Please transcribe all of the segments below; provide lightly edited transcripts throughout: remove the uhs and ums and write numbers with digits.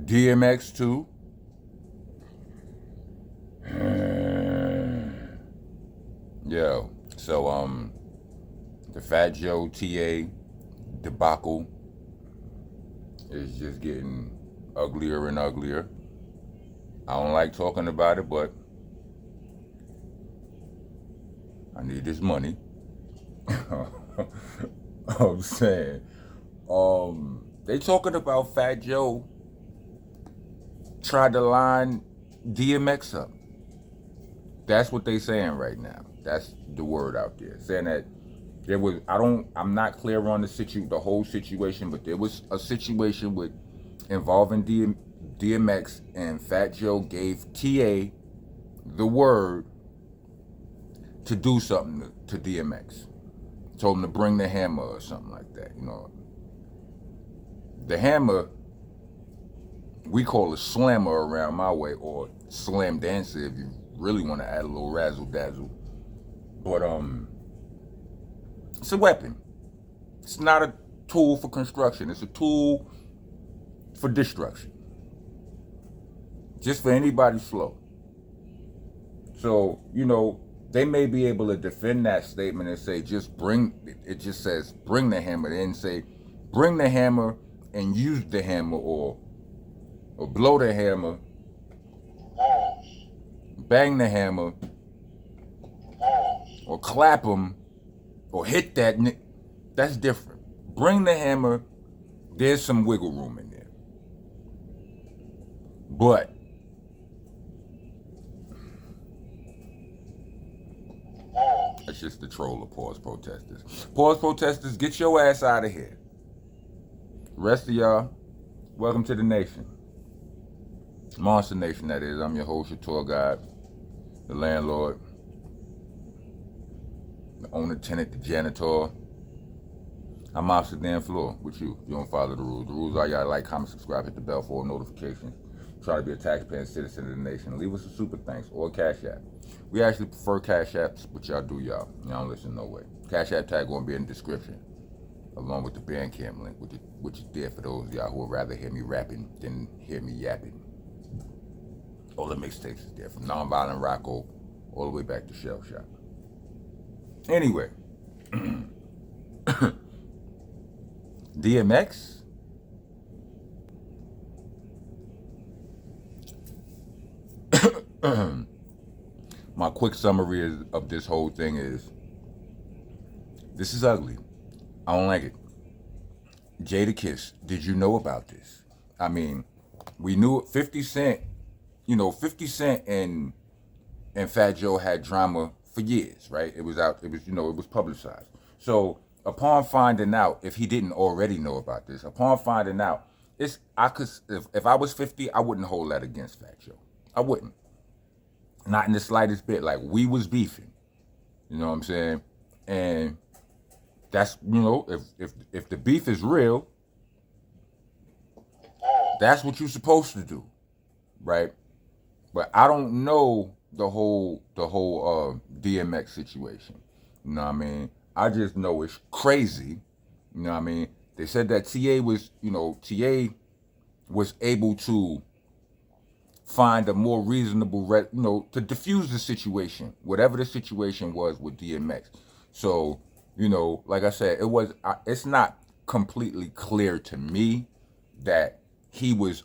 DMX TOO. Yo, so the Fat Joe TA debacle is just getting uglier and uglier. I don't like talking about it, but I need this money. I'm saying, they talking about Fat Joe tried to line DMX up. That's what they saying right now. That's the word out there, saying that there was. I'm not clear on the whole situation, but there was a situation with involving DMX, and Fat Joe gave TA the word to do something to DMX. Told him to bring the hammer or something like that. You know, the hammer we call a slammer around my way, or slam dancer if you really want to add a little razzle dazzle. But it's a weapon. It's not a tool for construction. It's a tool for destruction. Just for anybody slow. So, they may be able to defend that statement and say, it just says, bring the hammer. They didn't say, bring the hammer and use the hammer, or blow the hammer, bang the hammer, or clap him, or hit that. That's different. Bring the hammer, there's some wiggle room in there. But that's just the troll of pause protesters. Pause protesters, get your ass out of here. Rest of y'all, welcome to the nation. Monster Nation, that is. I'm your host, your tour guide, the landlord, the owner, tenant, the janitor. I'm off the damn floor with you. You don't follow the rules. The rules are y'all like, comment, subscribe, hit the bell for notifications. Try to be a taxpaying citizen of the nation. Leave us a super thanks or a Cash App. We actually prefer Cash Apps, but y'all do y'all. Y'all don't listen no way. Cash App tag gonna be in the description, along with the Bandcamp link, which is there for those of y'all who would rather hear me rapping than hear me yapping. All the mixtapes is there, from Nonviolent Rocco all the way back to Shell Shock. Anyway, DMX. My quick summary of this whole thing is, this is ugly. I don't like it. Jadakiss, did you know about this? I mean, we knew 50 Cent, 50 Cent and Fat Joe had drama for years, right? It was out, it was publicized. So upon finding out, if he didn't already know about this, upon finding out, if I was 50, I wouldn't hold that against Fat Joe. I wouldn't. Not in the slightest bit. Like, we was beefing. You know what I'm saying? And that's, if the beef is real, that's what you're supposed to do, right? But I don't know the whole DMX situation. You know what I mean? I just know it's crazy. You know what I mean? They said that TA was able to find a more reasonable, to diffuse the situation, whatever the situation was with DMX. So, like I said, it's not completely clear to me that he was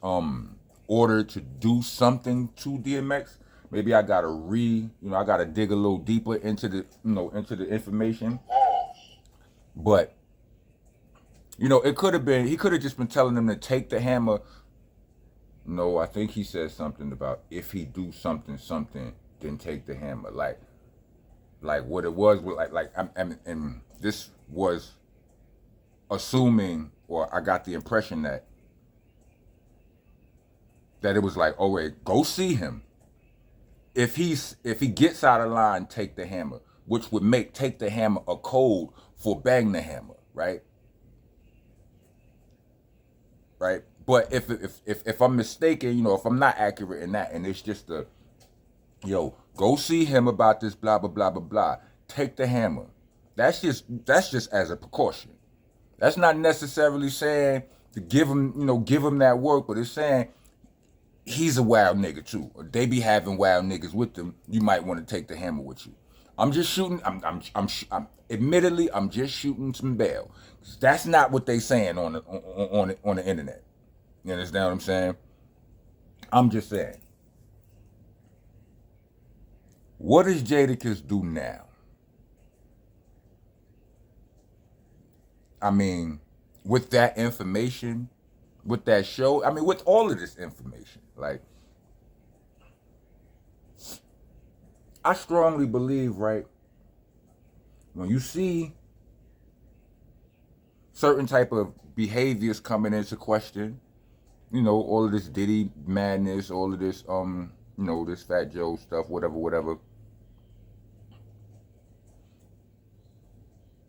ordered to do something to DMX. Maybe I gotta I gotta dig a little deeper into the information. But it could have been, he could have just been telling them to take the hammer. No, I think he said something about, if he do something, then take the hammer. Like what it was, and this was assuming, or I got the impression that it was like, oh wait, go see him. If he gets out of line, take the hammer, which would make take the hammer a code for bang the hammer, right? Right? But if I'm mistaken, if I'm not accurate in that, and it's just go see him about this, blah blah blah blah blah. Take the hammer. That's just as a precaution. That's not necessarily saying to give him that work, but it's saying he's a wild nigga too. Or they be having wild niggas with them. You might want to take the hammer with you. I'm just shooting. Admittedly, I'm just shooting some bail. That's not what they saying on the internet. You understand what I'm saying? I'm just saying. What does Jadakiss do now? I mean, with that information, with that show, I mean, with all of this information, like, I strongly believe, right, when you see certain type of behaviors coming into question, you know, all of this Diddy madness, all of this, you know, this Fat Joe stuff, whatever.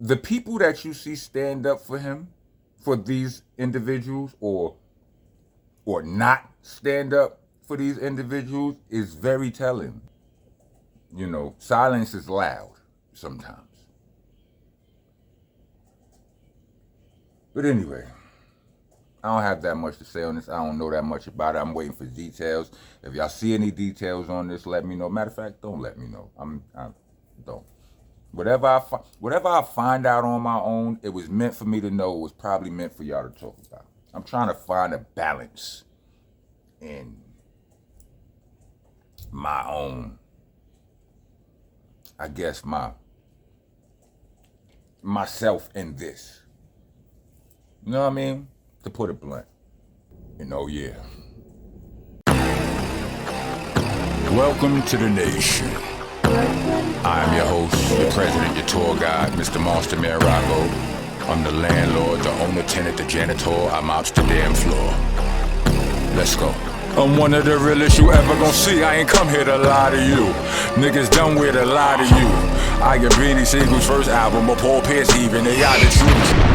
The people that you see stand up for him, for these individuals, or not stand up for these individuals, is very telling. You know, silence is loud sometimes. But anyway, I don't have that much to say on this. I don't know that much about it. I'm waiting for details. If y'all see any details on this, let me know. Matter of fact, don't let me know. I don't. Whatever I find out on my own, it was meant for me to know. It was probably meant for y'all to talk about. I'm trying to find a balance in my own, I guess, myself in this. You know what I mean? To put it blunt. You know, yeah. Welcome to the nation. I am your host, your president, your tour guide, Mr. Monster Man Rocco. I'm the landlord, the owner, tenant, the janitor. I'm out the damn floor. Let's go. I'm one of the realest you ever gonna see. I ain't come here to lie to you. Niggas done with a lie to you. I get Beanie Siegel's first album, or Paul Pierce even. They got the truth.